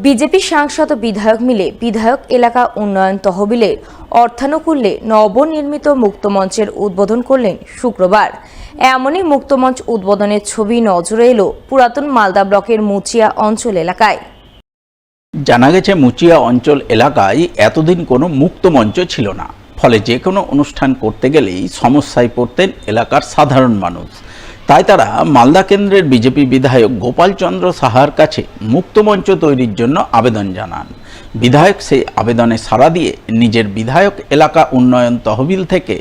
BJP সাংসদ ও বিধায়ক মিলে বিধায়ক এলাকা উন্নয়ন তহবিলের অর্থানুকূল্যে নবনির্মিত মুক্তমঞ্চের উদ্বোধন করলেন শুক্রবার। এমনই মুক্তমঞ্চ উদ্বোধনের ছবি নজরে এলো পুরাতন মালদা ব্লকের মুচিয়া অঞ্চল এলাকায়। জানা গেছে, মুচিয়া অঞ্চল এলাকায় এতদিন কোনো মুক্তমঞ্চ ছিল না, ফলে যে কোনো অনুষ্ঠান করতে গেলেই সমস্যায় পড়তেন এলাকার সাধারণ মানুষ। তাই তারা মালদা কেন্দ্রের বিজেপি বিধায়ক গোপাল চন্দ্র সাহার কাছে মুক্তমঞ্চ তৈরির জন্য আবেদন জানান। বিধায়ক সেই আবেদনে সাড়া দিয়ে নিজের বিধায়ক এলাকা উন্নয়ন তহবিল থেকে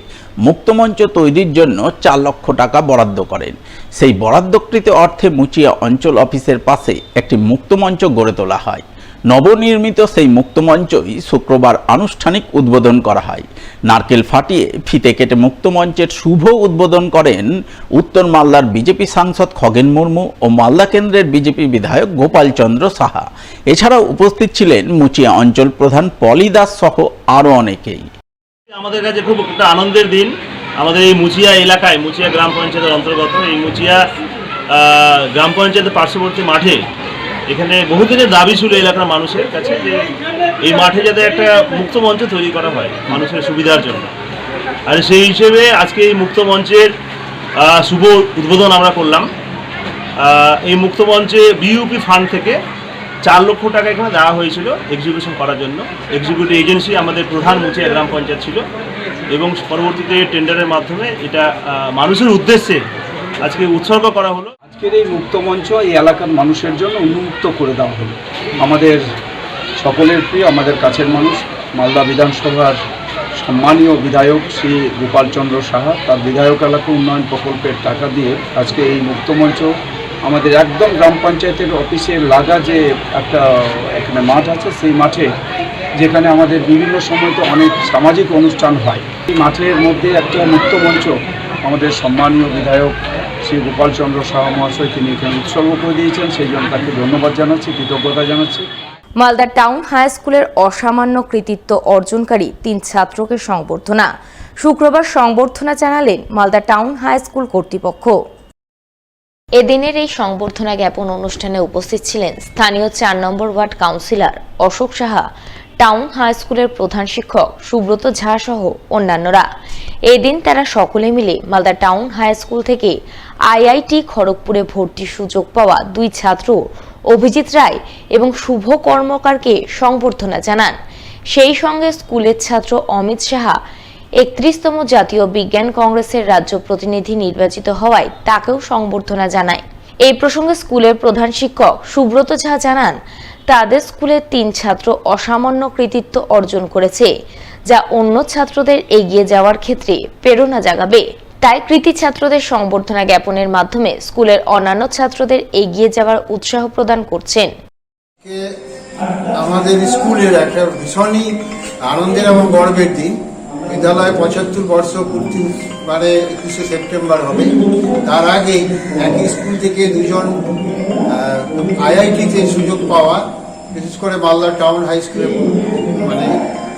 মুক্তমঞ্চ তৈরির জন্য 4 লক্ষ টাকা বরাদ্দ করেন। সেই বরাদ্দকৃত অর্থে মুচিয়া অঞ্চল অফিসের পাশে একটি মুক্তমঞ্চ গড়ে তোলা হয়। নবনির্মিত সেই মুক্তমঞ্চই শুক্রবার আনুষ্ঠানিক উদ্বোধন করা হয়। নারকেল ফাটিয়ে ফিতে কেটে মুক্তমঞ্চের শুভ উদ্বোধন করেন উত্তর মালদার বিজেপি সাংসদ খগেন মুর্মু ও মালদা কেন্দ্রের বিজেপি বিধায়ক গোপাল চন্দ্র সাহা। এছাড়াও উপস্থিত ছিলেন মুচিয়া অঞ্চল প্রধান পলি দাস সহ আরও অনেকেই। আমাদের কাছে খুব একটা আনন্দের দিন। আমাদের এই মুচিয়া এলাকায়, মুচিয়া গ্রাম পঞ্চায়েতের অন্তর্গত এই মুচিয়া গ্রাম পঞ্চায়েতের পার্শ্ববর্তী মাঠে এখানে বহুদিনের দাবি ছিল এলাকার মানুষের কাছে যে এই মাঠে যাতে একটা মুক্ত মঞ্চ তৈরি করা হয় মানুষের সুবিধার জন্য। আর সেই হিসেবে আজকে এই মুক্ত মঞ্চের শুভ উদ্বোধন আমরা করলাম। এই মুক্ত মঞ্চে বিইউপি ফান্ড থেকে 4 লক্ষ টাকা এখানে দেওয়া হয়েছিল এক্সিবিশন করার জন্য। এক্সিকিউটিভ এজেন্সি আমাদের প্রধান মুচিয়া গ্রাম পঞ্চায়েত ছিল এবং পরবর্তীতে টেন্ডারের মাধ্যমে এটা মানুষের উদ্দেশ্যে আজকে উৎসর্গ করা হলো। আজকের এই মুক্তমঞ্চ এই এলাকার মানুষের জন্য উন্মুক্ত করে দেওয়া হলো। আমাদের সকলের প্রিয়, আমাদের কাছের মানুষ, মালদা বিধানসভার সম্মানীয় বিধায়ক শ্রী গোপাল চন্দ্র সাহা তার বিধায়ক এলাকা উন্নয়ন প্রকল্পের টাকা দিয়ে আজকে এই মুক্তমঞ্চ আমাদের একদম গ্রাম পঞ্চায়েতের অফিসের লাগা যে একটা এখানে মাঠ আছে, সেই মাঠে যেখানে আমাদের বিভিন্ন সময় তো অনেক সামাজিক অনুষ্ঠান হয়, এই মাঠের মধ্যে একটা মুক্তমঞ্চ আমাদের সম্মানীয় বিধায়ক শ্রী গোপাল চন্দ্র সাহা মহাশয় তিনি এখানে উৎসর্গ করে দিয়েছেন। সেই জন্য তাকে ধন্যবাদ জানাচ্ছি, কৃতজ্ঞতা জানাচ্ছি। মালদা টাউন হাই স্কুলের অসামান্য কৃতিত্ব অর্জনকারী 3 ছাত্রকে সংবর্ধনা। শুক্রবার সংবর্ধনা জানালেন মালদা টাউন হাই স্কুল কর্তৃপক্ষ। এদিনের এই সংবর্ধনা জ্ঞাপন অনুষ্ঠানে উপস্থিত ছিলেন স্থানীয় 4 number ward councillor Ashok Saha, town high স্কুলের প্রধান শিক্ষক সুব্রত ঝা সহ অন্যান্যরা। এদিন তারা সকলে মিলে মালদা টাউন হাই স্কুল থেকে আইআইটি খড়গপুরে ভর্তির সুযোগ পাওয়া 2 ছাত্র অভিজিৎ রায় এবং শুভ কর্মকারকে সংবর্ধনা জানান। সেই সঙ্গে স্কুলের ছাত্র অমিত সাহা 31তম জাতীয় বিজ্ঞান কংগ্রেসের রাজ্য প্রতিনিধি নির্বাচিত হওয়ায় তাকেও সংবর্ধনা জানায়। এই প্রসঙ্গে স্কুলের প্রধান শিক্ষক সুব্রত ঝা জানান, তাদের স্কুলের 3 ছাত্র অসামান্য কৃতিত্ব অর্জন করেছে, যা অন্য ছাত্রদের এগিয়ে যাওয়ার ক্ষেত্রে প্রেরণা জাগাবে। তাই কৃতি ছাত্রদের সংবর্ধনা জ্ঞাপনের মাধ্যমে স্কুলের অন্যান্য ছাত্রদের এগিয়ে যাওয়ার উৎসাহ প্রদান করছেন। আমাদের স্কুলের একটা ভীষণই আনন্দের এবং গর্বের দিন। বিদ্যালয় 75 বর্ষ পূর্তি, মানে 21শে সেপ্টেম্বর হবে। তার আগে একই স্কুল থেকে 2 জন আইআইটিতে সুযোগ পাওয়া, বিশেষ করে মালদা টাউন হাই স্কুলের মানে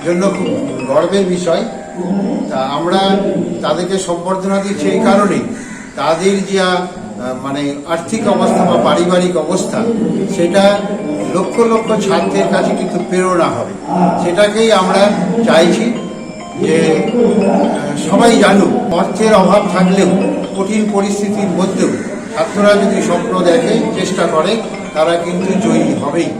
জন্য খুব গর্বের বিষয়। তা আমরা তাদেরকে সম্বর্ধনা দিচ্ছি এই কারণেই, তাদের যা মানে আর্থিক অবস্থা বা পারিবারিক অবস্থা সেটা লক্ষ লক্ষ ছাত্রের কাছে কিন্তু প্রেরণা হবে। সেটাকেই আমরা চাইছি যে সবাই জানুক, অর্থের অভাব থাকলেও কঠিন পরিস্থিতির মধ্যেও ছাত্ররা যদি স্বপ্ন দেখে, চেষ্টা করে, তারা কিন্তু জয়ী হবেই।